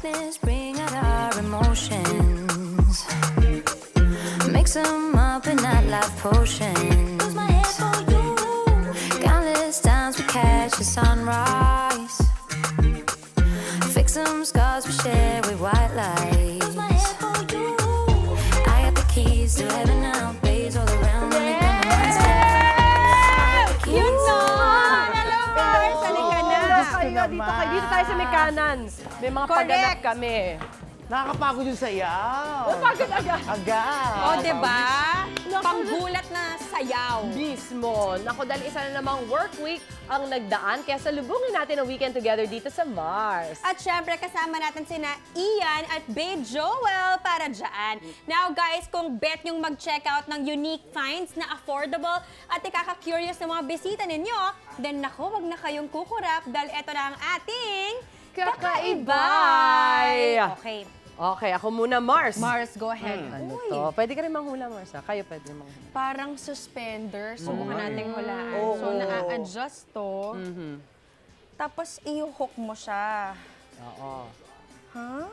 darkness, bring out our emotions. Mix them up in that life potion. Lose my head for you. Countless times we catch the sunrise. Fix some scars we share with white lights. Lose my head for you. I got the keys to heaven now, babes all around me. Yun na! Hello, Mars! Halika na! Dito tayo sa Mekanans. May mga Correct. paganap kami. Nakakapagod yung sayaw. Pagod agad. Agad. O, diba? Panggulat na sayaw. Mismo. Naku, dahil isa na namang work week ang nagdaan. Kaya salubungin natin ang weekend together dito sa Mars. At syempre, kasama natin sina Ian at Babe Joel para dyan. Now guys, kung bet nyong mag-check out ng unique finds na affordable at ikaka-curious ng mga bisita ninyo, then naku, wag na kayong kukurap dahil eto na ang ating Kakaibay! Okay. Okay, ako muna, Mars. Mars, go ahead. Ano Uy, to? Pwede ka rin manghula, Mars. Ha? Kayo pwede rin manghula. parang suspender. Subukan nating hulaan. Oo. So, na-adjust to. Tapos, i-hook mo siya. Oo. Ha?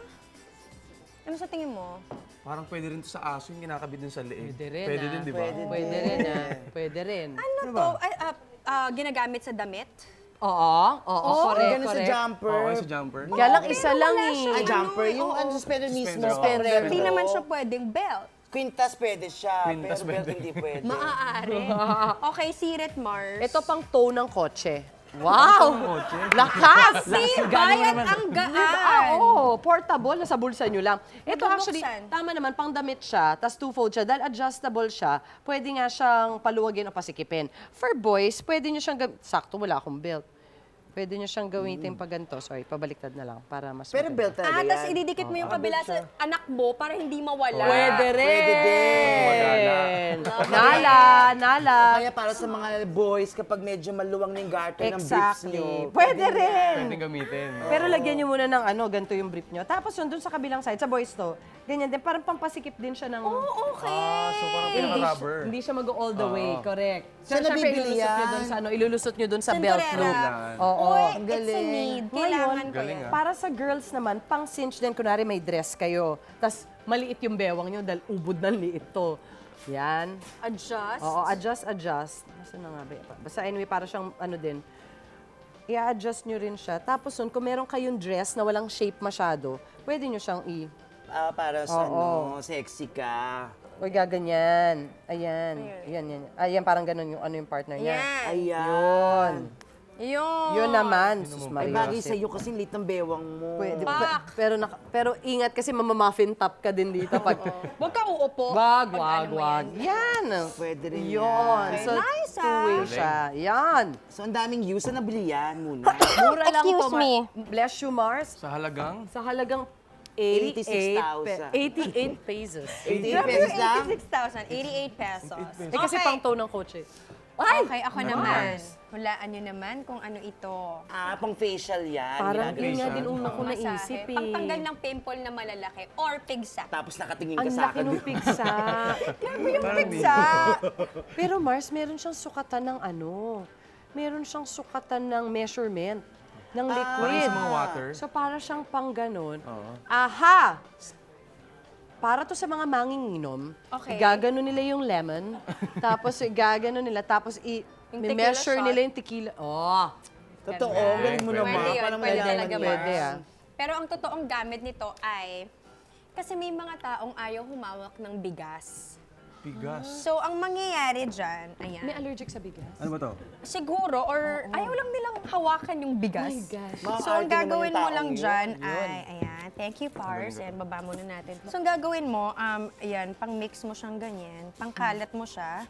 Ano sa tingin mo? Parang pwede rin to sa aso yung kinakabit dun sa leeg. Pwede rin, Pwede ah. din, di ba? Pwede rin, ah. Pwede rin. Ano to? Ay, ginagamit sa damit? Oo, correct, Ganun sa correct. jumper. Oo, sa jumper. Kaya lang isa lang eh. Ah, jumper. Yung ano, suspender mismo. Suspender. Hindi naman siya pwedeng belt. Quintas pwede siya, Quintas pero belt pwede. hindi pwede. Maaari. Okay, sirit, Mars. Ito pang toe ng kotse. Wow! Lakas! Bayat ang gaan. Oo, portable, nasa bulsa nyo lang. Ito Mabubuksan. actually, tama naman, pang damit siya, tas two-fold siya. Dahil adjustable siya, pwede nga siyang paluwagin o pasikipin. For boys, pwede nyo siyang, sakto wala akong belt. Pwede nyo siyang gamitin pag ganito. Sorry, pabaliktad na lang para mas Pero belt talaga yan. Tapos ididikit mo yung kabila sa anak mo para hindi mawala. Pwede rin! Pwede din. Nala! Kaya para sa mga boys, kapag medyo maluwang ng garter ng briefs Exactly. nyo. Pwede rin! Pwede gamitin. Pero lagyan nyo muna ng ano, ganito yung brief nyo. Tapos yun, dun sa kabilang side, sa boys to, ganyan din, parang pampasikip din siya ng... Okay. So parang Hindi pinaka-rubber. Hindi siya mag-all the way, correct. Saan Siyempre, nabibili ilulusot nyo yan? dun sa, ilulusot nyo dun sa belt Cinderella. loop. Oo. Uy, Ang it's a galing. need. Ngayon, Kailangan ko galing yan. ah. Para sa girls naman, pang cinch din, kunwari may dress kayo, tas maliit yung bewang nyo dahil ubod ng liit to. Yan. Adjust. Oo, adjust. Nasaan na nga ba? Basta anyway, para siyang ano din. I-adjust nyo rin siya. Tapos kung meron kayong dress na walang shape masyado, pwede nyo siyang Para sa Oo. sexy ka. o gaganyan. Ayan. Ayan. Ayan, parang ganun yung ano yung partner niya. Yan. Ayan. Yun. Yun naman. Sus Ay, Maria. bagay sa'yo kasi lit ng bewang mo. Pwede. Pak! Pero ingat kasi mamamuffin top ka din dito pag... Huwag ka uupo. Wag. Pag ano mo yan. Yan. Pwede rin Yun. yan. So, Nice, ah. two-way siya. Yan. So, ang daming use na nabili yan muna. Mura lang to. Excuse me. Bless you, Mars. Sa halagang? Sa halagang 88 86,000. pesos. 88 pesos lang? 86,000. 88 pesos. Eh kasi Okay. pang tow ng kotse. Okay, ako naman. Hulaan nyo naman kung ano ito. Pang facial yan. Parang ginagawa yun nga sa- din una ko Masahe. naisip eh. Pangtanggal ng pimple na malalaki or pigsa. Tapos nakatingin Ang ka sa laki akin. ng pigsa. Pigsa! Pero Mars, meron siyang sukatan ng ano. Meron siyang sukatan ng measurement ng liquid. Parang sa mga water. So para siyang pang ganon. Aha! Para to sa mga manginginom, Okay. gaganon nila yung lemon, tapos gaganon nila, tapos Yung i-measure tequila nila shot. yung tequila. Oh! Totoo, galing mo Pwede. naman. Pwede yun, Paano pwede malalaman talaga, yan? Pwede ah. Pero ang totoong gamit nito ay, kasi may mga taong ayaw humawak ng bigas. Bigas. So, ang mangyayari dyan, ayan. May allergic sa bigas? Ano ba to? Siguro, or ayaw lang nilang hawakan yung bigas. My gosh. So, ang Makaarte naman gagawin yung mo taong lang yun. dyan ay, ayan, thank you, Pars. Ayan, baba muna natin. So, ang gagawin mo, ayan, pang-mix mo siyang ganyan, pang-kalat mo siya.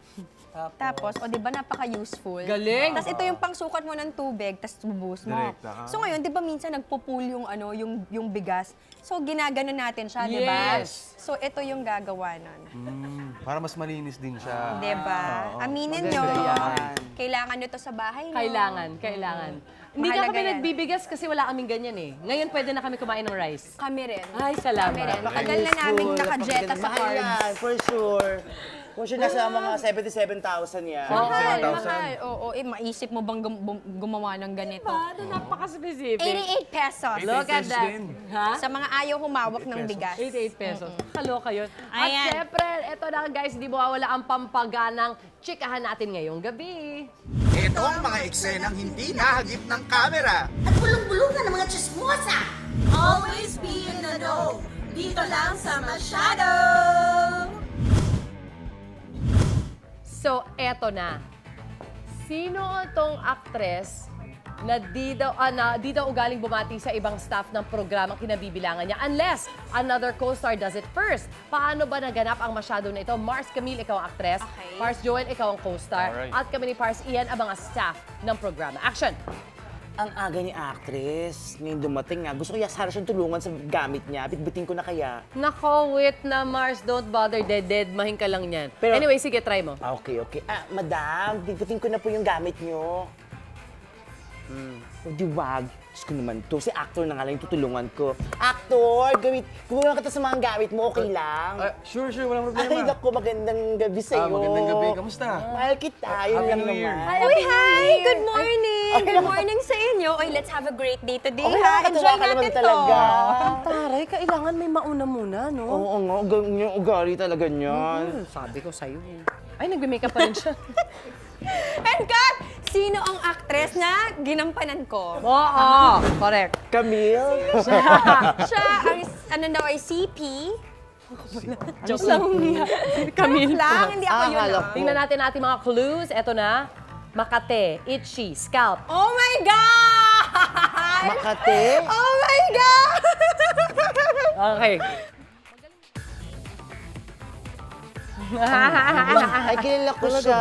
Tapos, o di ba napaka-useful? Galing! Tapos ito yung pangsukat mo ng tubig, tapos bubuhos mo. Direkta ka. So ngayon, di ba minsan nagpo-pool yung, yung bigas? So ginagano natin siya, di ba? Yes! So ito yung gagawa nun. Para mas malinis din siya. Di ba? Oo. Aminin Maganda nyo, yan. kailangan nyo to sa bahay nyo. Kailangan. Hindi na Mahalaga kami yan. nagbibigas kasi wala kaming ganyan eh. Ngayon pwede na kami kumain ng rice. Kami rin. Ay, salamat. Kami rin. Matagal na namin nakajeta sa Mahal yan, carbs. for sure. For sure, nasa mga 77,000 yan. Mahal, 7,000. mahal. Oo, maisip mo bang gumawa ng ganito? Ano, napaka-specific. 88 pesos. Look at that. Ha? Sa mga ayaw humawak ng bigas. 88 pesos. Kaloka yun. At Ayan. syempre, eto na guys, di mawawala ang pampaganang chikahan natin ngayong gabi. Ito ang mga eksenang hindi nahagip ng kamera. At bulong-bulungan ng mga chismosa. Always be in the know. Dito lang sa Masyado. So, eto na. Sino tong actress na di daw ugaling bumati sa ibang staff ng programang kinabibilangan niya unless another co-star does it first. Paano ba naganap ang masyado na ito? Mars Camille, ikaw ang actress. Okay. Pars Joel, ikaw ang co-star. Alright. At kami ni Pars Ian, ang mga staff ng programa. Action! Ang aga ni actress, ngayon dumating nga. Gusto ko sana siyang tulungan sa gamit niya. Bitbitin ko na kaya. Nako, wait na Mars, don't bother, dead, mahing ka lang yan. Pero- Anyway, sige, try mo. Okay. Madam, bitbitin ko na po yung gamit niyo. Di wag. Diyos ko naman to. Si actor na nga lang yung tutulungan ko. Actor, gawin kita sa mga gamit mo, okay lang? Sure, walang Ay, problema. naku, magandang gabi sa'yo. Magandang gabi. Kamusta? Mahal kita, yun Happy lang New Year. naman. Uy, hi! Good morning! Good morning sa inyo. Uy, let's have a great day today, Okay, ha? nakakatuwa Enjoy ka naman natin to. talaga. Taray, kailangan may mauna muna, no? Oo nga, yung ugali talaga niyan. Sabi ko sa'yo. Ay, nagbe-makeup pa rin siya. And cut! Sino ang actress na ginampanan ko? Oo, correct. Camille? Siya, ang ano daw ay CP. Joke lang. Camille Lang, hindi ako yun. akala ah. ko. Tingnan natin mga clues. Eto na. Makate, itchy, scalp. Oh my God! Makate? Oh my God! Okay. Ay, kilala ko siya.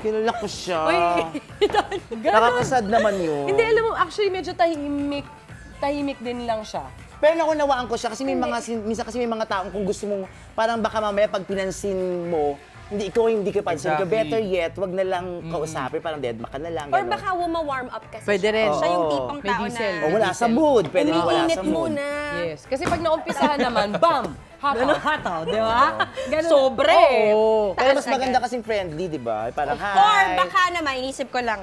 Kilala ko siya. Nakakasad naman yun. Hindi, alam mo, actually, medyo tahimik. Tahimik din lang siya. Pero nakunawaan ko siya kasi may mga, minsan kasi may mga taong kung gusto mong, parang baka mamaya pag pinansin mo, hindi ka pansin. Exactly. Better yet, wag na lang kausapin, parang dead ka na lang. Or ganon. baka wuma-warm up kasi Pwede siya. rin. Siya yung Oo. tipong May tao diesel. na O wala sa mood, pwede rin wala umiinit sa mood. muna. Yes. Kasi pag naumpisahan naman, bam! Hataw, di ba? Sobre. Oo. Pero mas Taas maganda agad. kasing friendly, di ba? Parang, hi. Or baka naman, inisip ko lang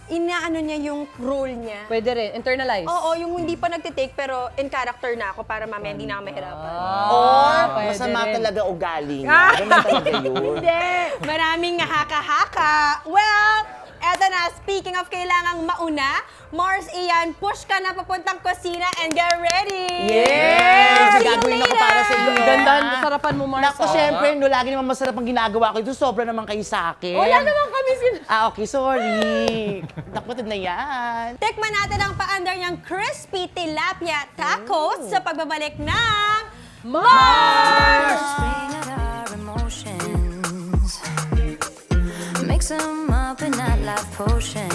inaano niya yung role niya. Pwede rin. Internalize. Oo, yung hindi pa nagtitake pero in character na ako para mamaya hindi na ako mahirapan. Or pwede masama rin. talaga ugali niya. Ganun talaga yun. Maraming haka-haka. Well, eto na, speaking of kailangang mauna, Mars, Ian, push ka na papuntang kusina and get ready! Yes! See you Gagawin ako later! para sa inyo. Ganda, sarapan mo, Mars. Naku, syempre, no, lagi naman masarap ang ginagawa ko. Ito, sobra naman kayo sa akin. Wala naman kami Okay, sorry. Naku, na yan. Tikman natin ang paandar niyang crispy tilapia tacos sa pagbabalik ng Mars! Spring at our emotions. Mix 'em up in that life potion.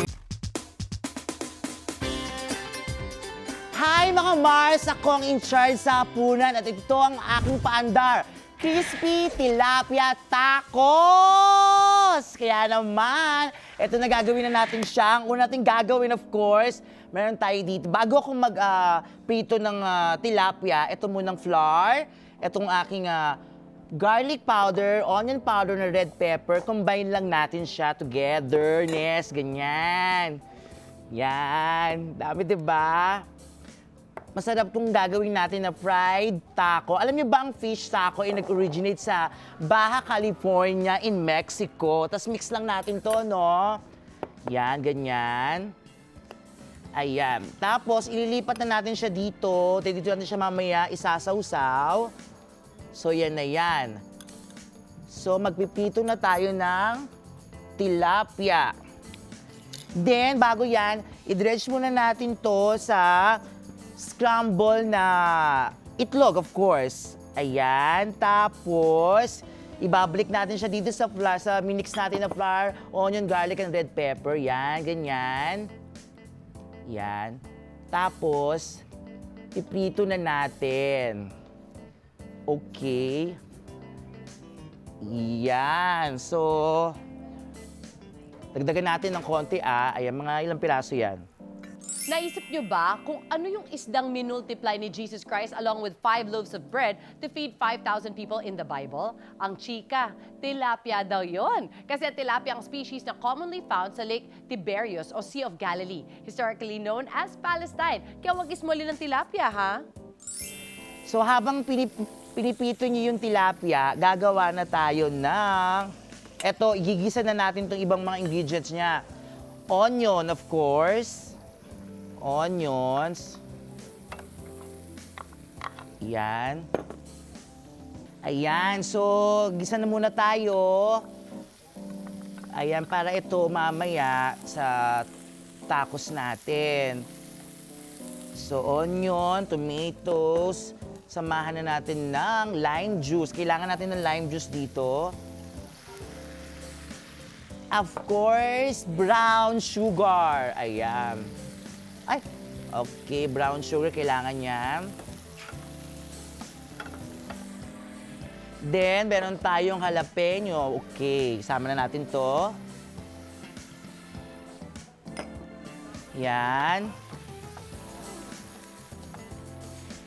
Hi mga Mars! Ako ang in charge sa hapunan at ito ang aking paandar. Crispy Tilapia Tacos! Kaya naman, ito na gagawin na natin siya. Ang una natin gagawin, of course, meron tayo dito. Bago ako mag-prito ng tilapia, ito munang flour, itong aking garlic powder, onion powder na red pepper, combine lang natin siya togetherness, ganyan. Yan, dami diba? Masarap itong gagawin natin na fried taco. Alam niyo ba ang fish taco ay nag-originate sa Baja California in Mexico. Tapos mix lang natin to, no? Yan, ganyan. Ayan. Tapos ililipat na natin siya dito. Dito natin siya mamaya isasawsaw. So yan na yan. So magpipito na tayo ng tilapia. Then, bago yan, i-dredge muna natin to sa scramble na itlog, of course. Ayan. Tapos, ibabalik natin siya dito sa flour, sa minix natin na flour, onion, garlic, and red pepper. Yan, ganyan. Yan. Tapos, iprito na natin. Okay. Yan. So, Dagdagan natin ng konti, Ayan, mga ilang piraso yan. Naisip nyo ba kung ano yung isdang minultiply ni Jesus Christ along with 5 loaves of bread to feed 5,000 people in the Bible? Ang chika, tilapia daw yon. Kasi ang tilapia ang species na commonly found sa Lake Tiberias o Sea of Galilee, historically known as Palestine. Kaya wag ismoli ng tilapia, ha? So habang pinipito niyo yung tilapia, gagawa na tayo ng... Eto, igigisa na natin itong ibang mga ingredients niya. Onion, of course. Onions. Yan. Ayan, so gisa na muna tayo. Ayan, para ito mamaya sa tacos natin. So onion, tomatoes, samahan na natin ng lime juice. Kailangan natin ng lime juice dito. Of course, brown sugar. Ayan. Ay, okay, brown sugar kailangan niya. Then, meron tayong jalapeno. Okay, sama na natin to. Yan.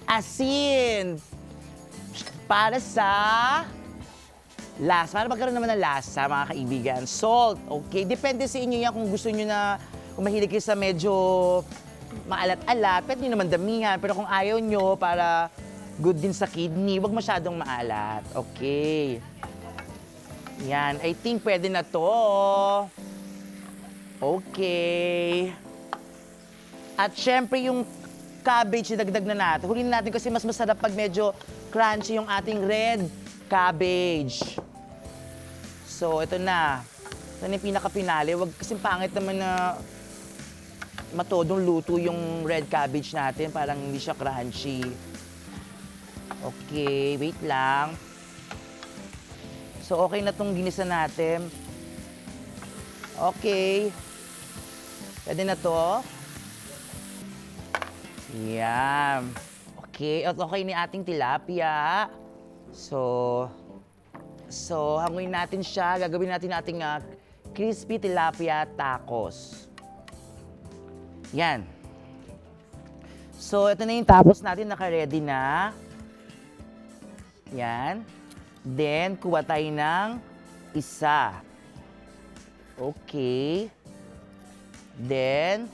Asin. Para sa lasa. Para magkaroon naman ng lasa, mga kaibigan. Salt. Okay, depende sa inyo yan kung gusto nyo na, kung mahilig kayo sa medyo maalat-alat, pwede nyo naman damihan. Pero kung ayaw nyo, para good din sa kidney, wag masyadong maalat. Okay. Yan, I think pwede na to. Okay. At syempre yung cabbage, idagdag na natin. Hulin natin kasi mas masarap pag medyo crunchy yung ating red cabbage. So, ito na. Ito na yung pinaka-pinali. Huwag kasing pangit naman na matodong luto yung red cabbage natin. Parang hindi siya crunchy. Okay, wait lang. So, okay na itong ginisa natin. Okay. Pwede na to. Yan. Okay, at okay ni ating tilapia. So, hanguin natin siya. Gagawin natin ating crispy tilapia tacos. Yan. So, ito na yung tacos natin. Naka-ready na. Yan. Then, kuha tayo ng isa. Okay. Then,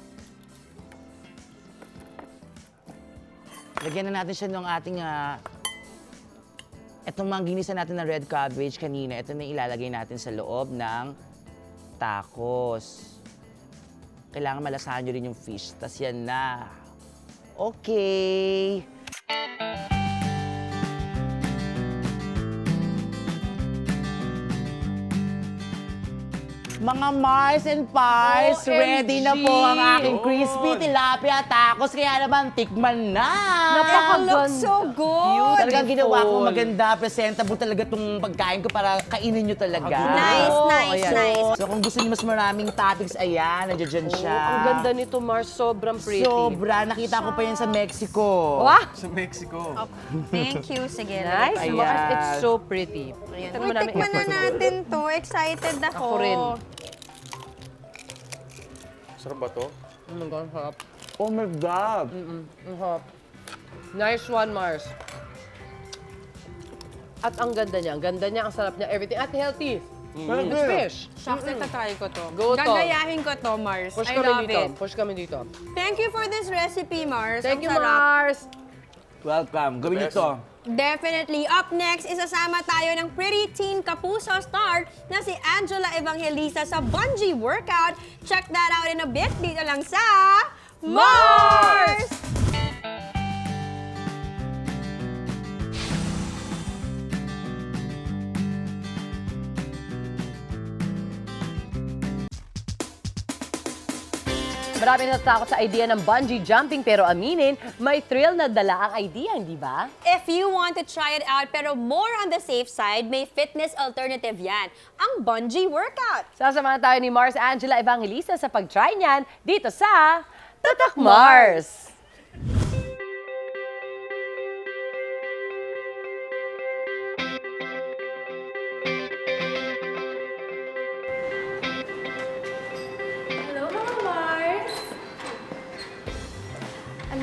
lagyan na natin siya ng ating etong mga ginisa natin na red cabbage kanina. Ito na ilalagay natin sa loob ng tacos. Kailangan malasahan nyo rin yung fish. Tas yan na. Okay. Mga Mars and Pars, OMG! ready na po ang aking crispy tilapia tacos. Kaya naman, tikman na! Napakaganda. Looks so good. Talagang ginawa ko maganda, presentable talaga itong pagkain ko para kainin nyo talaga. Nice, Oo, nice, ayan. nice. So kung gusto niyo mas maraming toppings, ayan, nandiyan dyan siya. Ang ganda nito, Mars. Sobrang pretty. Sobra, nakita ko pa yan sa Mexico. Wow! Sa Mexico. Thank you. Sige. Nice, Ayan. Mars. It's so pretty. Uy, Tignan mo namin tikman na effort mo. natin to. Excited ako. Ako rin. Sarap ba to? Oh my God, harap. Oh my God! Ang harap. Nice one, Mars. At ang ganda niya, ang sarap niya, everything. At healthy. It's fish. Shucks, itatry ko to. Go to. Gagayahin ko to, Mars. Push I kami love dito. it. Push kami dito. Thank you for this recipe, Mars. Thank you, Ang sarap. Mars. Welcome. Gawin niyo to. Definitely. Up next, isasama tayo ng pretty teen Kapuso star na si Angela Evangelista sa bungee workout. Check that out in a bit. Dito lang sa Mars! Marami natatakot sa idea ng bungee jumping pero aminin, may thrill na dala ang idea, hindi ba? If you want to try it out pero more on the safe side, may fitness alternative yan, ang bungee workout. Sasamahan tayo ni Mars Angela Evangelista sa pag-try niyan dito sa Tatak Mars!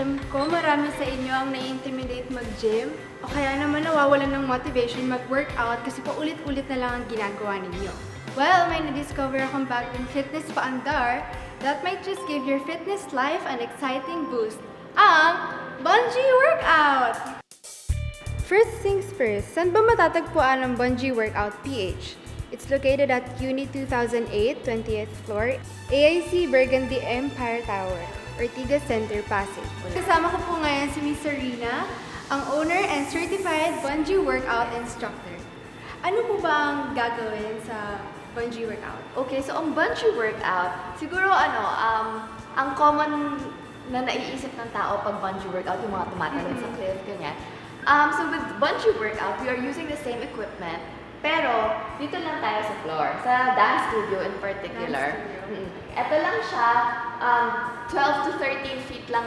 Alam ko marami sa inyo ang nai-intimidate mag-gym o kaya naman nawawalan ng motivation mag-workout kasi paulit-ulit na lang ang ginagawa ninyo. Well, may na-discover akong bagong fitness paandar that might just give your fitness life an exciting boost. Ang Bungee Workout! First things first, saan ba matatagpuan ang Bungee Workout PH? It's located at Uni 2008, 20th floor, AIC Burgundy Empire Tower, Ortigas Center, Pasig. Kasama ko po ngayon si Miss Serena, ang owner and certified bungee workout instructor. Ano po ba ang gagawin sa bungee workout? Okay, so ang bungee workout, siguro ang common na naiisip ng tao pag bungee workout, yung mga tumatalon sa cliff, ganyan. So with bungee workout, we are using the same equipment, pero dito lang tayo sa floor, sa dance studio in particular. Ito lang siya, 12 to 13 feet lang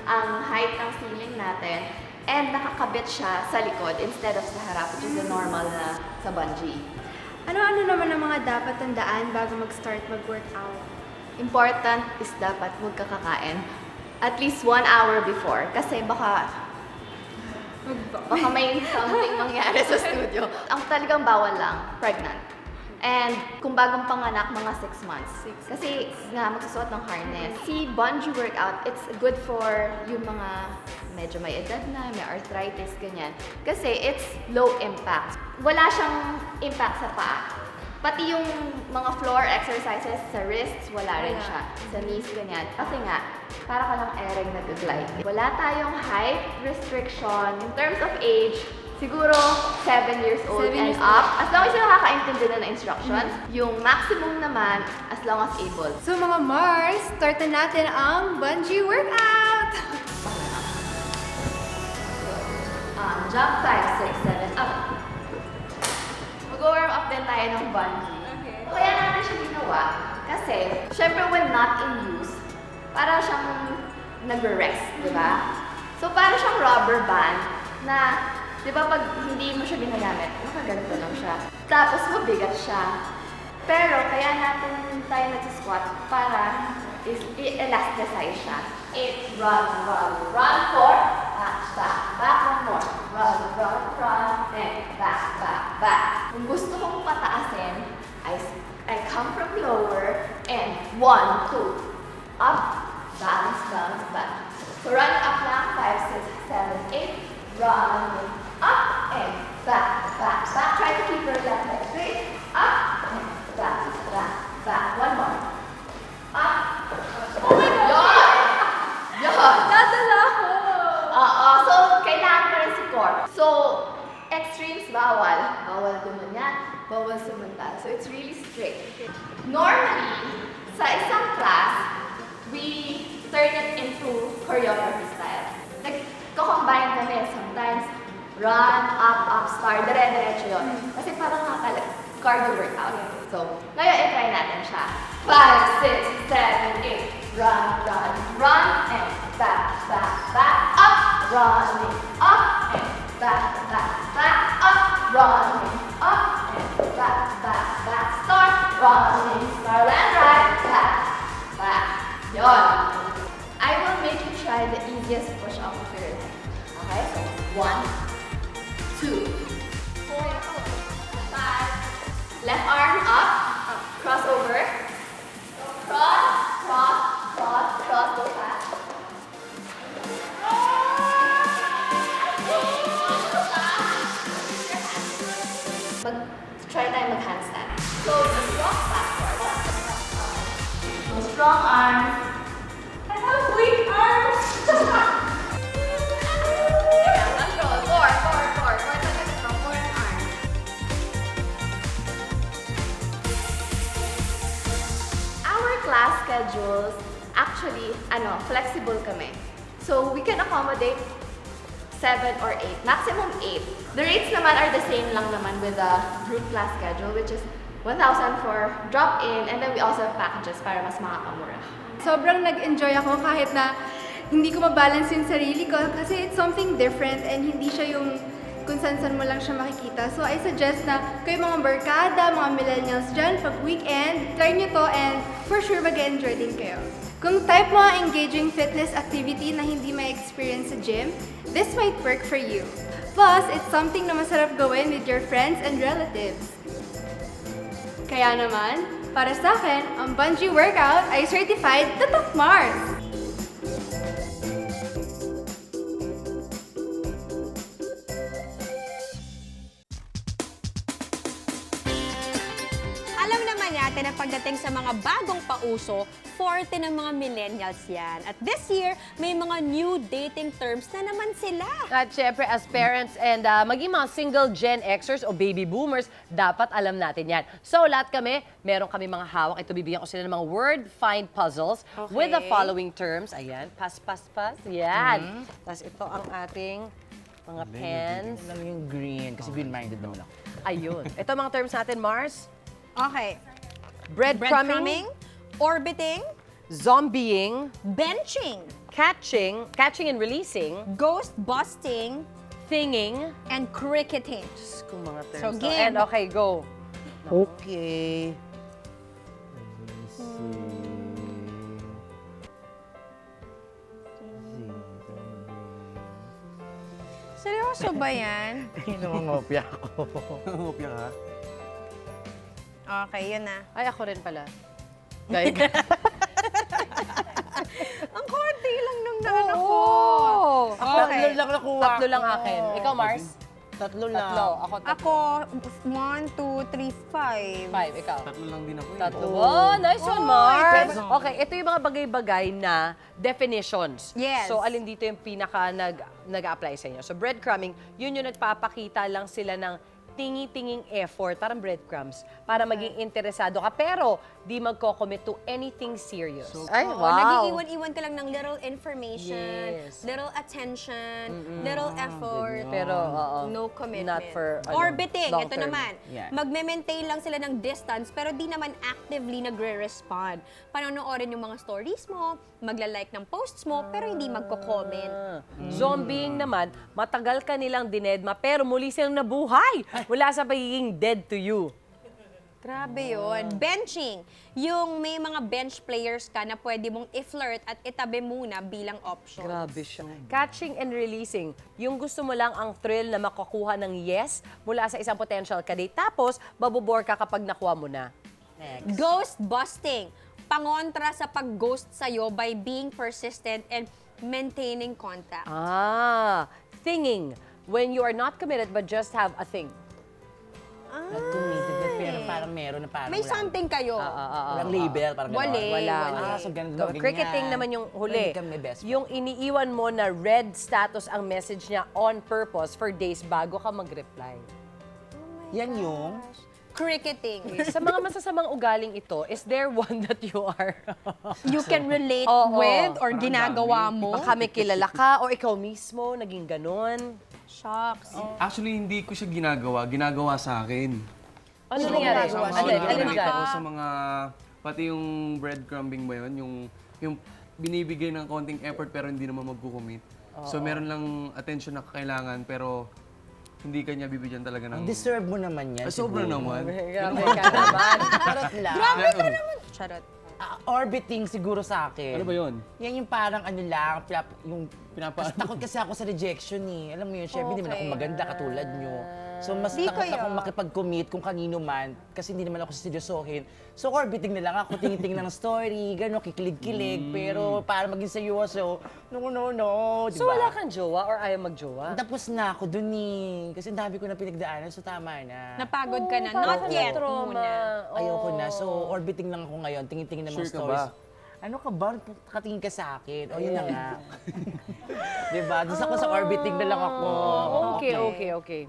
ang height ng ceiling natin, and nakakabit siya sa likod instead of sa harap, which is the normal na sa bungee. Ano-ano naman ang mga dapat tandaan bago mag-start mag-workout? Important is dapat huwag ka kakain at least 1 hour before, kasi baka may something mangyari sa studio. Ang talagang bawal lang, pregnant. And kung bagong panganak, mga 6 months. Kasi nga, magsusuot ng harness. Si bungee workout, it's good for yung mga medyo may edad na, may arthritis, ganyan. Kasi it's low impact. Wala siyang impact sa paa. Pati yung mga floor exercises sa wrists, wala rin siya. Sa knees, ganyan. Kasi nga, para ka lang ereng nag-glide. Wala tayong height restriction. In terms of age, siguro 7 years old and up. As long as yung nakakaintindi na ng instructions. Yung maximum naman, as long as able. So mga Mars, start na natin ang bungee workout! Jump 5, 6, 7, up. Mag-warm up din tayo ng bungee. Okay. Kaya natin siya ginawa kasi, syempre when not in use, para siyang nag-rest, di ba? So para siyang rubber band na, di ba pag hindi mo siya ginagamit, nakaganito lang siya. Tapos mabigat siya. Pero kaya natin tayo nagsisquat para i-elasticize siya. 8, run, run, run, 4, back, 1 more. Run, run, run, and back. Kung gusto kong pataasin, I come from lower, and 1, 2, up, bounce, back. So run up lang, 5, 6, 7, 8, run, up, and back. Try to keep your left leg straight, up, and back. 1 more. Up. Oh my God! Yun! Dadala ko! So kailangan pa rin si core. So, extremes bawal. Bawal gumanyan, bawal sumunta. So it's really strict. Normally, sa isang class, we turn it into choreography style. Nagko-combine kami. Sometimes, run, up, star, dire-diretso yun. Kasi parang nakakala, cardio workout. So, ngayon, i-try natin siya. 5, 6, 7, 8. Run, and back, up, running, up, and back, up, running, up, and back, start, running, start, and right, back. Yon. I will make you try the easiest push-up of your life. Okay, so 1, 2, 4, 5. Left arm up, crossover, cross, go fast. Try tayo mag-handstand. So, just rock backward. So, strong arms. I have weak arms. Control. Four. Fourth arm. Our class schedules, actually, flexible kami. So, we can accommodate 7 or 8, maximum 8. The rates naman are the same lang naman with the group class schedule, which is 1,000 for drop-in, and then we also have packages para mas makakamura. Sobrang nag-enjoy ako kahit na hindi ko mabalance yung sarili ko kasi it's something different and hindi siya yung kung saan mo lang siya makikita. So I suggest na kayo mga barkada, mga millennials dyan, pag weekend, try nyo to and for sure mag-enjoy din kayo. Kung type mo ang engaging fitness activity na hindi may experience sa gym, this might work for you. Plus, it's something na masarap gawin with your friends and relatives. Kaya naman, para sa akin, ang bungee workout ay certified Tatak Mars! Alam naman natin na pagdating sa mga bagong pauso, forte ng mga millennials yan. At this year, may mga new dating terms na naman sila. At syempre, as parents and maging mga single Gen Xers o baby boomers, dapat alam natin yan. So, lahat kami, meron kami mga hawak. Ito, bibigyan ko sila ng mga word find puzzles with the following terms. Ayan, pass. Yan. Tapos ito ang ating mga pens. Alam yung green, kasi green-minded naman ako. Ayun. Ito mga terms natin, Mars. Okay. Breadcrumbing, Breadcrumbing, orbiting, zombieing, benching, catching and releasing, ghost busting, thinging. and cricketing. Diyos ko, mga terms. So, to. game. And okay, go. Okay. Seryoso ba yan? Hindi naman mapya ako. Hopya ka? Okay, yun na. Ay, ako rin pala. Gaya. Ang konti lang nung naano ko. Oh! Okay. Tatlo lang nakuha Tatlo lang ko. akin. Ikaw, Mars? Tatlo lang. Tatlo. Ako, tatlo. Ako, 1, 2, 3, 5. 5. Ikaw? Tatlo lang din ako eh. Tatlo. Oh, nice one, Mars. Okay, ito yung mga bagay-bagay na definitions. Yes. So, alin dito yung pinaka nag-apply sa inyo? So, breadcrumbing, yun yung nagpapakita lang sila ng tingi-tinging effort, parang breadcrumbs, para maging interesado ka, pero di magko-commit to anything serious. Ay, Oo, nag-iiwan-iwan ka lang ng little information, Yes. little attention, little effort. Pero, oo. No commitment. Not for, Orbiting, long ito term. naman. Yeah. Magme-maintain lang sila ng distance pero di naman actively nagre-respond. Panonoorin yung mga stories mo, magla-like ng posts mo, pero hindi magko-comment. Zombieing naman, matagal ka nilang dinedma, pero muli silang nabuhay mula sa pagiging dead to you. Grabe yun. Benching. Yung may mga bench players ka na pwede mong i-flirt at itabi muna bilang option. Grabe siya. Catching and releasing, yung gusto mo lang ang thrill na makakuha ng yes mula sa isang potential kadate. Tapos, babobore ka kapag nakuha mo na. Next. Ghost busting. Pangontra sa pag-ghost sa'yo by being persistent and maintaining contact. Thinging. When you are not committed but just have a thing. Not committed, but pero parang meron na parang May wala. something kayo. Walang label, parang gano'n. Wala. So ganun So, cricketing naman yung huli. Hindi kami best friend. Yung iniiwan mo na red status ang message niya on purpose for days bago ka mag-reply. Yan yung... Cricketing. Sa mga masasamang ugaling ito, is there one that you are? You can relate Oo. with or ginagawa mo. Baka may kilala ka o ikaw mismo naging ganon. Shocks. Actually, hindi ko siya ginagawa sa akin. Ano Sino nangyari? ginagawa? Alin Nakikita dyan? ko sa mga, pati yung breadcrumbing ba yun, yung binibigay ng konting effort pero hindi naman magkukumit. So meron lang attention na kailangan pero hindi kanya bibigyan talaga ng... Deserve mo naman yan. Sobra siguro. naman. Grabe ka naman. Charot lang. Grabe ka naman. Charot. Orbiting siguro sa akin. Ano ba yun? Yan yung parang ano lang, yung takot kasi ako sa rejection eh. Alam mo yun, syempre hindi man ako Okay. maganda katulad nyo. So mas Di takot kaya. akong makipag-commit kung kanino man kasi hindi naman ako seryosohin. So orbiting na lang ako, tingin-tingin ng story, gano'n, kikilig-kilig. Pero para maging seryoso, no, di So ba? wala kang jowa or ayaw magjowa? Tapos na ako dun eh. Kasi ang dami ko na pinagdaanan, so tama na. Napagod ka na. Parang Not yet. trauma. Muna. Ayoko na. So, orbiting lang ako ngayon. Tingin-tingin ng mga Sure ka stories. ba? Ano ka ba? Katingin ka sa akin. O, yun na nga. diba? Doon ako sa orbiting na lang ako. Okay.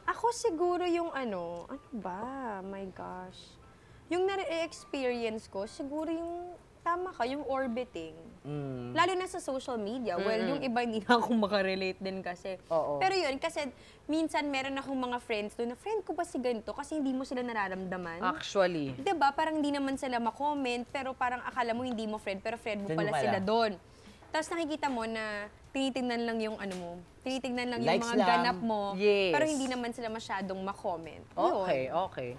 Ako siguro yung ano ba? My gosh. Yung na-experience ko, siguro yung, tama ka, yung orbiting. Lalo na sa social media. Well, yung iba hindi na ako makarelate din kasi. Oo. Pero yun, kasi minsan meron akong mga friends doon na, friend ko ba si ganito? Kasi hindi mo sila nararamdaman. Actually. Diba? Parang hindi naman sila makomment, pero parang akala mo hindi mo friend, pero friend mo Friend mo pala pala. sila doon. Tapos nakikita mo na tinitingnan lang yung ano mo, tinitingnan lang yung Likes mga lang. ganap mo, Yes. pero hindi naman sila masyadong makomment. Yun. Okay.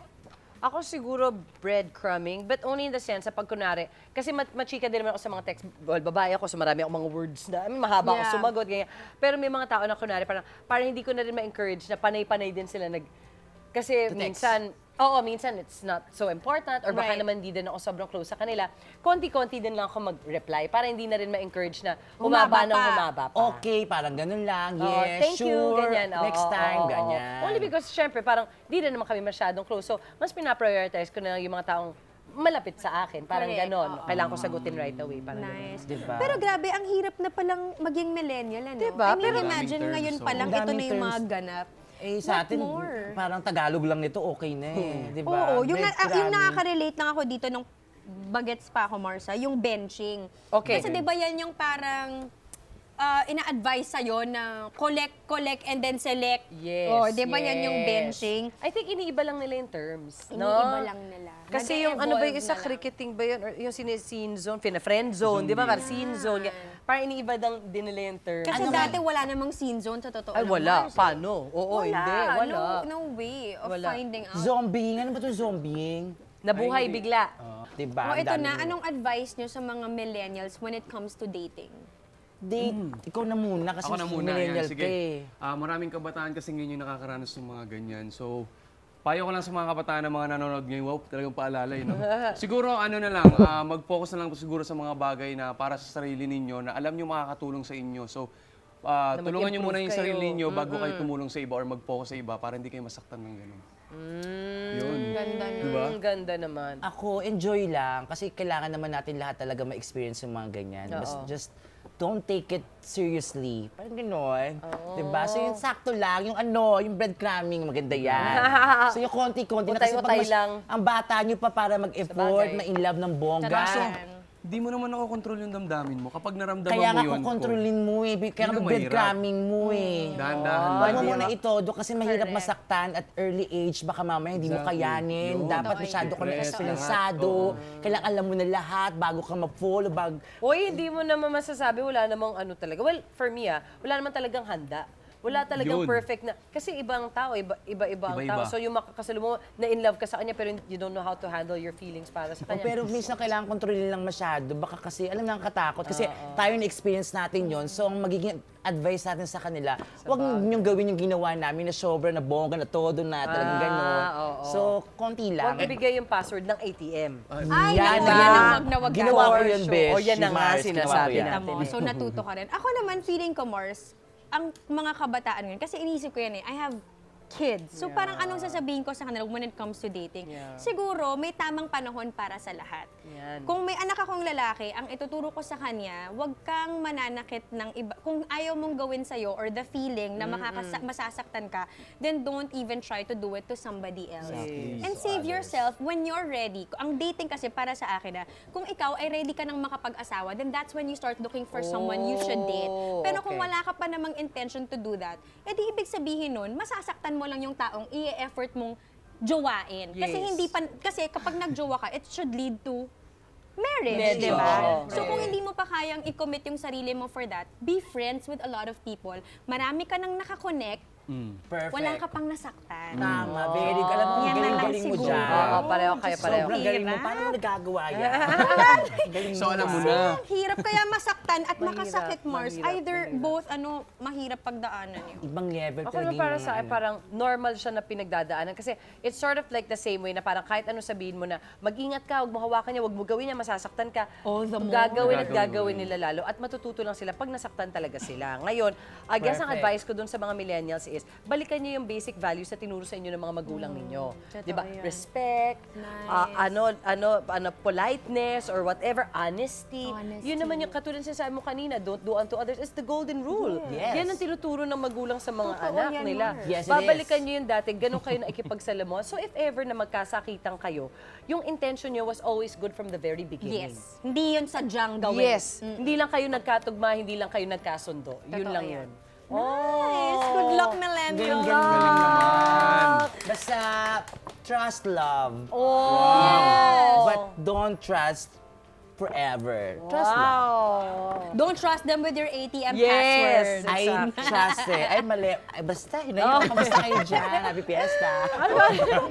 Ako siguro breadcrumbing, but only in the sense, pag kunwari, kasi machika din naman ako sa mga text, well, babae ako, so marami akong mga words na, mahaba Yeah. ako sumagot, ganyan. Pero may mga tao na kunwari, parang hindi ko na rin ma-encourage na panay-panay din sila kasi minsan, minsan it's not so important or baka Right. naman di din ako sobrang close sa kanila. Konti-konti din lang ako mag-reply para hindi na rin ma-encourage na humaba ng humaba pa. Okay, parang ganun lang. Oo, Yes, thank you, sure. ganyan. Oo, Next time, oo, oo. ganyan. Only because, syempre, parang di na naman kami masyadong close. So, mas pinaprioritize ko na lang yung mga taong malapit sa akin. Parang Correct, ganon. oo. Kailangan ko sagutin right away. Parang Nice. Diba? Pero grabe, ang hirap na palang maging millennial, ano? Diba? I mean, Pero imagine daming ngayon terms, pa lang, oh. ito na Daming yung mga terms. ganap. Eh, sa What atin, more? parang Tagalog lang nito, okay na eh. Di ba? Oo, yung Breadcrumbing. nakaka-relate lang ako dito nung bagets pa ako, Marsa, yung benching. Okay. Kasi di ba yan yung parang ina-advise sa'yo na collect, and then select. Yes, Oh, di ba yan yung yes. benching? I think iniiba lang nila yung terms. no? Iniiba lang nila. Kasi yung ano ba yung Nag-evolve isa na lang. cricketing ba yun? Or yung scene zone, friend zone, di ba? Parang scene zone. Parang iniiba din nila yung terms. Kasi dati wala namang scene zone, sa totoo Ay, lang, wala. Mars. Paano? Oo, hindi. Wala. No way of Wala. finding out. Zombieing. Ano ba ito zombieing? Nabuhay bigla. Diba? O Ang ito dami na, mo. anong advice nyo sa mga millennials when it comes to dating? Date. Ikaw na muna kasi Ako na muna, millennial yan. Sige. ka eh. Maraming kabataan kasi ngayon yung nakakaranas ng mga ganyan. So, payo ko lang sa mga kabataan na mga nanonood ngayon, wow, talagang paalalay, no? Siguro, ano na lang, mag-focus na lang siguro sa mga bagay na para sa sarili ninyo, na alam nyo makakatulong sa inyo. So, tulungan nyo muna yung mag-improve sarili kayo. ninyo bago kayo tumulong sa iba or mag-focus sa iba para hindi kayo masaktan ng gano'n. Yun. Ganda na. Diba? Ang ganda naman. Ako, enjoy lang. Kasi kailangan naman natin lahat talaga ma-experience yung mga ganyan. Just don't take it seriously. Parang gano'n. Diba? So yung sakto lang, yung breadcrumbing, maganda yan. So yung konti-konti na kasi Utay-utay lang. ang bata nyo pa para mag-effort, Sabagay. ma-in love ng bongga. Totoo. Di mo naman ako control yung damdamin mo. Kapag naramdaman Kaya mo nga yun, kukontrolin mo eh. Kaya nga Yun ang breadcrumbing mo eh. dahan-dahan Huwag lang. mo muna ito, kasi mahirap masaktan at early age. Baka mamaya hindi mo Exactly. kayanin. Yun. Dapat masyado ka na Secret, espensado. Kailangan alam mo na lahat bago ka ma-fall. Uy, hindi mo naman masasabi, wala namang ano talaga. Well, for me wala naman talagang handa. Wala talagang Yun. perfect na. Kasi ibang tao, iba-iba ang tao. Iba-iba. So yung makakasalo mo, na-in love ka sa kanya, pero you don't know how to handle your feelings para sa kanya. Pero minsan kailangan kontrolin lang masyado. Baka kasi, alam na ang katakot. Kasi tayo na-experience natin yon. So ang magiging advice natin sa kanila, huwag niyong gawin yung ginawa namin na sobra, na bongga, na todo na, talagang gano'n. oo. So, konti lang. Huwag ibigay yung password ng ATM. Ay, Yan naku, na. yan ang wag na Ginawa ko gawin. yun, besh. O, yan na Si nga Mars, sinasabi ginawa ko yan. natin. Tama. So, natuto ka rin. Ako naman, feeling ko, Mars, ang mga kabataan ngayon, kasi inisip ko yan I have kids. So, parang anong sasabihin ko sa kanila when it comes to dating? Siguro, may tamang panahon para sa lahat. Yan. Kung may anak akong lalaki, ang ituturo ko sa kanya, huwag kang mananakit ng iba. Kung ayaw mong gawin sa'yo or the feeling na masasaktan ka, then don't even try to do it to somebody else. And save yourself when you're ready. Ang dating kasi para sa akin kung ikaw ay ready ka nang makapag-asawa, then that's when you start looking for someone you should date. Pero kung okay. wala ka pa namang intention to do that, edi ibig sabihin nun, masasaktan mo lang yung taong i-effort mong jowain. Kasi Yes. kasi kapag nagjowa ka, it should lead to marriage, Marriage, di ba? oo. So kung hindi mo pa kayang i-commit yung sarili mo for that, be friends with a lot of people. Marami ka nang nakakonect, Perfect. wala ka pang nasaktan. Tama, very good. Alam mo, Yan na lang galing-galing mo siguro. dyan. Oo, pareho kayo, pareho. Sobrang galing mo. Paano mo nagagawa yan? Galing So, alam mo na. Ang hirap kaya masaktan at makasakit, Mars. mahirap, Either both, mahirap pagdaanan yun. Ibang level Ako talaga naman para yung sa akin, parang normal siya na pinagdadaanan. Kasi it's sort of like the same way na parang kahit ano sabihin mo na mag-ingat ka, huwag mo hawakan niya, huwag mo gawin niya, masasaktan ka. All the more. Gagawin at Gagawin gagawin nila lalo. At matututo lang sila pag nasaktan talaga sila. Ngayon, I guess ang Perfect. advice ko dun sa mga millennials is, balikan niyo yung basic values na tinuro sa inyo ng mga magulang ninyo. Di ba? yan. Respect, politeness, or whatever, honesty. Yun naman yung katulad sa sabi mo kanina, don't do unto others. It's the golden rule. Yes. Yan ang tinuturo ng magulang sa mga Totoo anak yan, nila. Mars. Yes, it Babalikan is. nyo yung dati, ganun kayo na ikipagsalamuha. So if ever na magkasakitan kayo, yung intention nyo was always good from the very beginning. Yes. Hindi yun sadyang gawin. Yes. Hindi lang kayo nagkatugma, hindi lang kayo nagkasundo. Yun Totoo lang yan. yun. Nice. Good luck, millennial. Galing naman. Basta, trust love. Oh! But don't trust forever. Trust lang. Don't trust them with your ATM Yes. password. Ay, Exactly. trust eh. Ay, mali. Ay, basta. Hinayun. Kamusta kayo dyan? Happy Fiesta. Ano ba?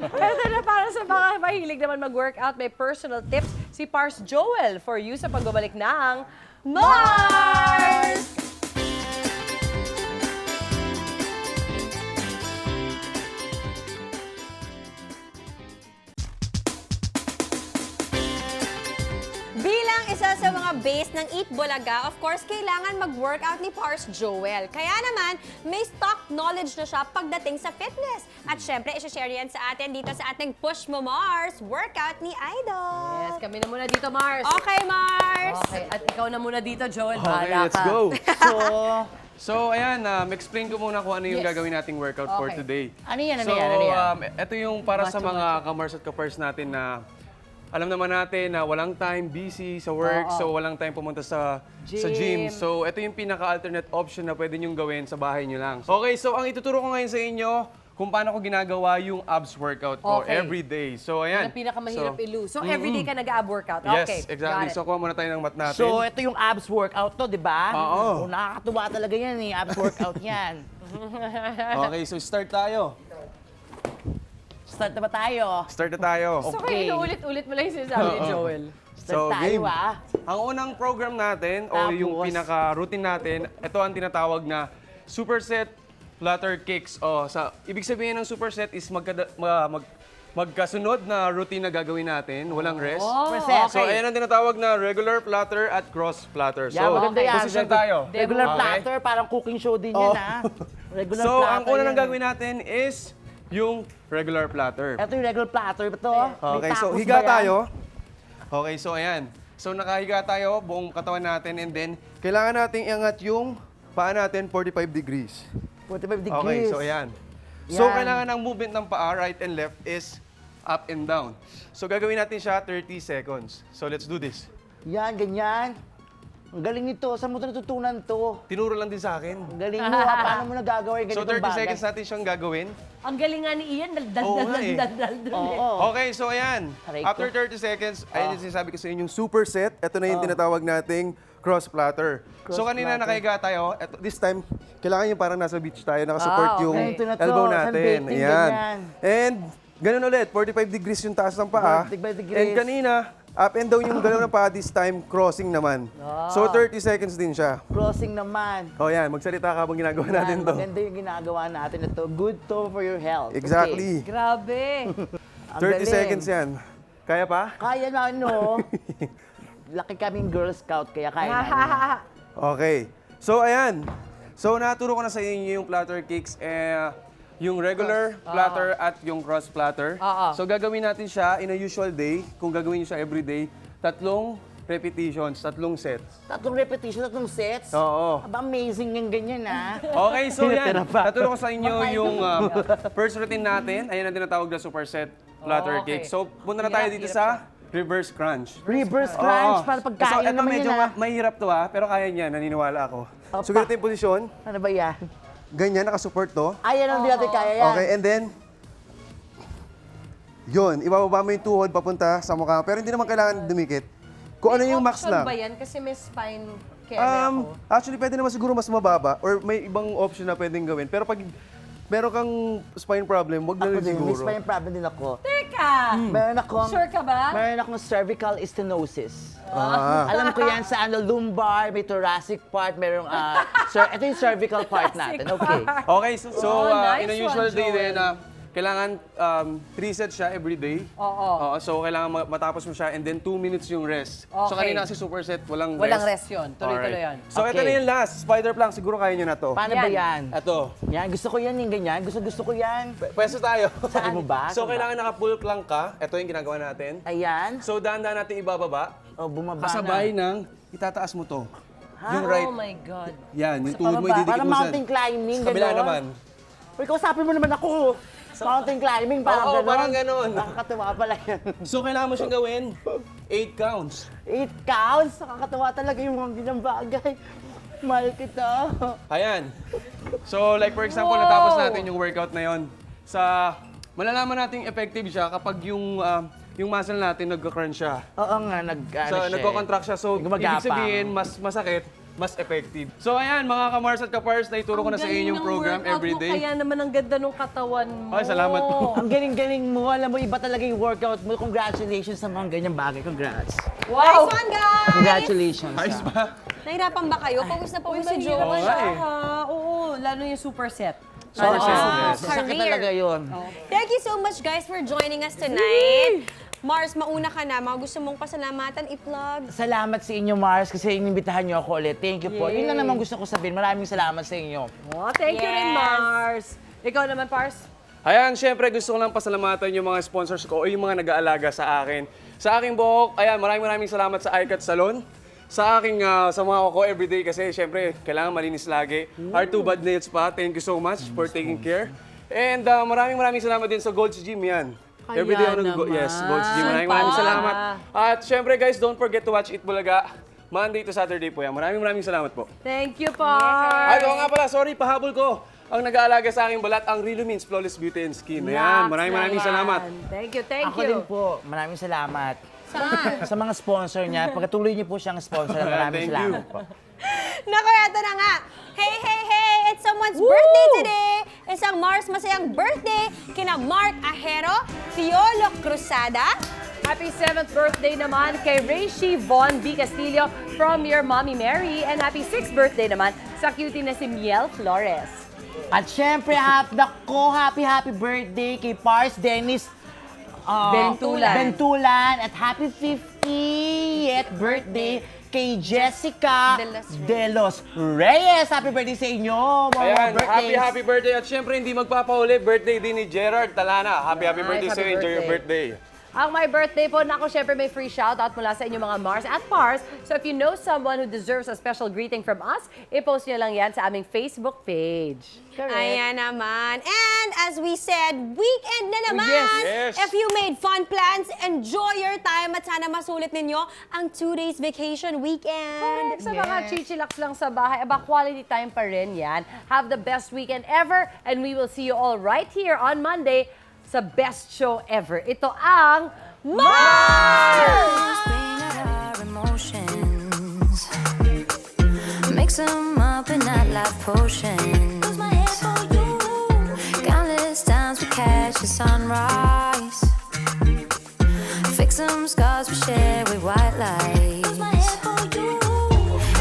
Ito na para sa mga mahilig naman mag-workout, may personal tips si Pars Joel for you sa pagbabalik ng Mars! Bilang isa sa mga base ng Eat Bulaga, of course, kailangan mag-workout ni Pars Joel. Kaya naman, may stock knowledge na siya pagdating sa fitness. At syempre, isi-share yan sa atin dito sa ating Push Mo Mars workout ni Idol. Yes, kami na muna dito, Mars. Okay, Mars! Okay, at ikaw na muna dito, Joel. Okay, Bahala let's ka. go. So, So, ayan, explain ko muna kung ano yung Yes. gagawin nating workout for Okay. today. ano yan? Ano So, yan? Ano yan? ito yung para sa mga kamars at kapars natin na alam naman natin na walang time, busy sa work, so walang time pumunta sa gym. So, ito yung pinaka-alternate option na pwede nyong gawin sa bahay nyo lang. Okay, so ang ituturo ko ngayon sa inyo kung paano ko ginagawa yung abs workout ko Okay. every day. So, ayan. Yan ang pinakamahirap So, i-lose. So, everyday ka nag-ab workout. Yes, Okay, exactly. got it. So, kuha muna tayo ng mat natin. So, ito yung abs workout to, di ba? Oo. Oh, nakakatuwa talaga yan eh. Abs workout yan. Okay, so start tayo. Start na ba tayo? Start na tayo. So, kaya inuulit-ulit mo lang yung sinasabi ni Joel. Start So, tayo game. ah. Ang unang program natin o yung Tapos? pinaka-routine natin, ito ang tinatawag na superset flutter kicks. Ibig sabihin ng superset is magkasunod na routine na gagawin natin, walang rest. Superset. So, ayan ang tinatawag na regular flutter at cross flutter. So, Yeah, maganda yan. position tayo. Regular Okay. platter, parang cooking show din yan ah. Regular So, platter ang una yan. nang gagawin natin is yung regular platter. Ito yung regular platter ba to? May Okay, so tacos higa ba yan? tayo. Okay, so ayan. So nakahiga tayo, buong katawan natin, and then kailangan nating iangat yung paa natin 45 degrees. 45 degrees. Okay, so ayan. So Yan. kailangan ng movement ng paa, right and left, is up and down. So gagawin natin siya 30 seconds. So let's do this. Yan, ganyan. Ang galing nito. Saan mo ito natutunan to? Tinuro lang din sa akin. Ang galing mo ha. Paano mo nagagawa yung So ganitong 30 bagay? seconds natin siyang gagawin. Ang galing nga ni Ian, Oo nga eh. dal-dal-dal-dal-dal. Oo. Okay, so ayan. Aray ko. After 30 seconds, ayan yung sinasabi ko sa inyong superset. Ito na yung tinatawag nating cross platter. So kanina nakahiga tayo. This time, kailangan yung parang nasa beach tayo. Nakasupport okay. yung Ito na to, elbow natin. sunbathing, Ayan. ganyan. And ganun ulit, 45 degrees yung taas ng paa. 45 degrees. And kanina, up and down yung galaw ng paa. This time, crossing naman. So 30 seconds din siya. Crossing naman. O yan, magsalita ka habang ginagawa natin Yan, to. maganda yung ginagawa natin ito. Good to for your health. Exactly. Grabe. Ang 30 galing. seconds yan. Kaya pa? Kaya na ano. Laki kaming Girl Scout, kaya kaya na. Okay. So, ayan. So, naturo ko na sa inyo yung platter kicks, yung regular platter at yung cross platter. So, gagawin natin siya in a usual day. Kung gagawin nyo siya every day, 3 repetitions, 3 sets. 3 repetition, 3 sets. Oo. Aba, amazing yung ganyan ah. Okay, so yan. Tira pa. Naturo ko sa inyo yung first routine natin. Ayan ang tinatawag na superset platter Okay. kick. So, punta na tayo dito sa reverse crunch. Reverse crunch, Oo. para pagkain So, ito naman medyo yun ah. mahirap to pero kaya niya, naniniwala ako. So, Opa. ganito yung posisyon. Ano ba yan? Ganyan, nakasupport to. Ayan ang di natin kaya yan. Okay, and then, yun, ibababa mo yung tuhod papunta sa mukha. Pero hindi naman kailangan dumikit. Kung ano yung max lang. ba yan? Kasi may spine care ako. Actually, pwede naman siguro mas mababa or may ibang option na pwedeng gawin. Pero pag meron kang spine problem, wag na Ako rin din, may siguro. spine problem din ako. Teka! Meron akong, Sure ka ba? meron akong cervical stenosis. Ah. Alam ko yan sa lumbar, may thoracic part, merong, ito yung cervical part natin. Okay. Okay, so nice in a usual one, day Joel. din, kailangan 3 sets siya every day. Oo. So kailangan matapos mo siya and then 2 minutes yung rest. So Okay. kanina kasi superset, walang Walang rest yun. Tuloy-tuloy Alright. yun. So ito Okay. na yung last, spider plank. Siguro kaya nyo na to. Paano ba yan? Ito. Yan, gusto ko yan yung ganyan. Gusto ko yan. Pwesto tayo. Saan mo ba? So Saan ba? kailangan naka-full plank ka. Ito yung ginagawa natin. Ayan. So dahan-dahan natin ibababa. O, bumaba Kasabay na. ng itataas mo to. Yung right. Oh my God. Yan, yung tuhod mo pababa. ididikit Parang mo mountain climbing, Sa kabila gano'n. naman. Uy, kausapin mo naman ako. Mountain climbing, parang Oo, gano'n. parang gano'n. Nakakatuwa pala yan. So kailangan mo siyang gawin 8 counts. 8 counts. Nakakatuwa talaga yung mga ganang bagay. Mahal kita. Ayan. So like for example, natapos natin yung workout na yon. Malalaman nating effective siya kapag yung yung muscle natin nagka-crunch siya. Oo nga, Nagko-contract siya. So, ibig Gumagapang. sabihin, mas masakit, mas effective. So, ayan, mga Kamars at Kapars, naituro ko na sa inyo yung program everyday. Kaya naman ang ganda ng katawan mo. Ay, salamat po. Ang galing-galing mo. Alam mo, iba talaga yung workout mo. Congratulations sa mga ganyang bagay. Congrats. Nice one, guys! Congratulations. Ayos ba? Nahirapan ba kayo? Pawis na pawis si Mahirap Joel. siya, eh. ha? Oo, lalo yung superset. Super set, yes. Sakit talaga yun. Thank you so much, guys, for joining us tonight. Mars, mauna ka na. Mga gusto mong pasalamatan, i-plug. Salamat sa inyo, Mars, kasi inimbitahan niyo ako ulit. Thank you po. Yun lang naman gusto ko sabihin. Maraming salamat sa inyo. Oh, thank you rin, Yes. Mars. Ikaw naman, Pars. Ayan, syempre gusto ko lang pasalamatan yung mga sponsors ko o yung mga nag-aalaga sa akin. Sa aking buhok, ayan, maraming salamat sa iCut Salon. Sa aking, sa mga ko everyday kasi syempre kailangan malinis lagi. R2 Bad Nails pa, thank you so much for taking care. And maraming salamat din sa Gold's Gym yan. Kaya Everyday ako naman. Yes, Gold's Gym. Maraming salamat. At syempre guys, don't forget to watch It Bulaga. Monday to Saturday po yan. Maraming salamat po. Thank you, Pars. Ay, oo nga pala, sorry, pahabol ko. Ang nag-aalaga sa aking balat, ang Rilumins Flawless Beauty and Skin. Ayan, maraming salamat. Thank you, thank Ako you. din po. Maraming salamat. Sa mga sponsor niya. Pagkatuloy niyo po siyang sponsor. Maraming Thank you. salamat po. Naku, eto na nga. Hey! It's someone's birthday today. Isang Mars masayang birthday kina Mark Ajero, Fiolo Cruzada. Happy 7th birthday naman kay Reishi Von B. Castillo from your Mommy Mary. And happy 6th birthday naman sa cutie na si Miel Flores. At syempre, happy birthday kay Pars Dennis Bentulan. At happy 50th birthday kay Jessica De Los Reyes. Happy birthday sa inyo, mga Ayan, birthdays. happy birthday. At syempre, hindi magpapauli, birthday din ni Gerard Talana. Happy birthday Nice, sa'yo. happy Enjoy your birthday. birthday. Ang my birthday po, naku, syempre may free shoutout mula sa inyo mga Mars at Pars. So if you know someone who deserves a special greeting from us, i-post nyo lang yan sa aming Facebook page. Ayan naman. And as we said, weekend na naman. Yes. If you made fun plans, enjoy your time at sana masulit ninyo ang 2 days vacation weekend. Sa mga chichilax lang sa bahay, quality time pa rin yan. Have the best weekend ever and we will see you all right here on Monday sa best show ever. Ito ang Mars! Bring out our emotions. Mix them up in that life potion. Lose my head for you. Countless times we catch the sunrise. Fix some scars we share with white light.